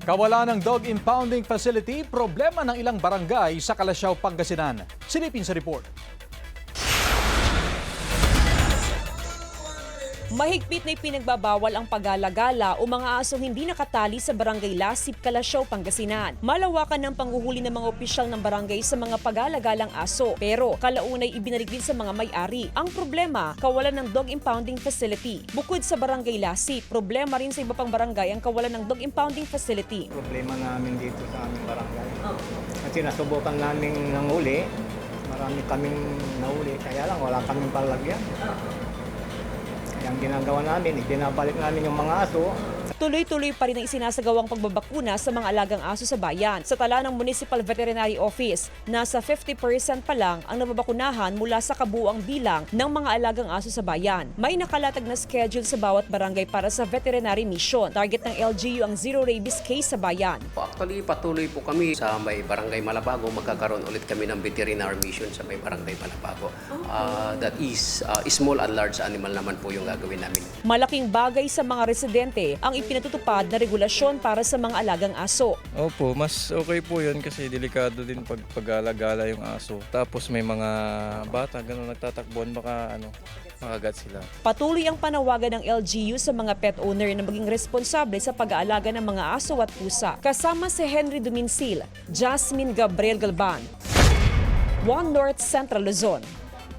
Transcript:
Kawalan ng dog impounding facility, problema ng ilang barangay sa Calasiao, Pangasinan. Silipin sa report. Mahigpit na ipinagbabawal ang pag-alagala o mga asong hindi nakatali sa Barangay Lasip, Calasiao, Pangasinan. Malawakan ng panghuhuli ng mga opisyal ng barangay sa mga pag-alagalang aso, pero kalaunay ibinalik din sa mga may-ari. Ang problema, kawalan ng dog impounding facility. Bukod sa Barangay Lasip, problema rin sa iba pang barangay ang kawalan ng dog impounding facility. Problema namin dito sa aming barangay. Kasi nasubukan namin ng huli, marami kaming nahuli, kaya lang wala kaming palagyan. Ang ginagawa namin, ibinabalik namin yung mga aso. Tuloy-tuloy pa rin ang isinasagawang pagbabakuna sa mga alagang aso sa bayan. Sa tala ng Municipal Veterinary Office, nasa 50% pa lang ang nababakunahan mula sa kabuuang bilang ng mga alagang aso sa bayan. May nakalatag na schedule sa bawat barangay para sa veterinary mission. Target ng LGU ang zero rabies case sa bayan. Actually, patuloy po kami sa may Barangay Malabago. Magkakaroon ulit kami ng veterinary mission sa may Barangay Malabago. That is, small and large animal naman po yung gagawin namin. Malaking bagay sa mga residente ang ipinatutupad na regulasyon para sa mga alagang aso. Opo, mas okay po yun kasi delikado din pag pag-alagala yung aso. Tapos may mga bata, gano'n nagtatakbuhan, baka makagat sila. Patuloy ang panawagan ng LGU sa mga pet owner na maging responsable sa pag-aalaga ng mga aso at pusa. Kasama si Henry Duminsil, Jasmine Gabriel Galban, One North Central Luzon.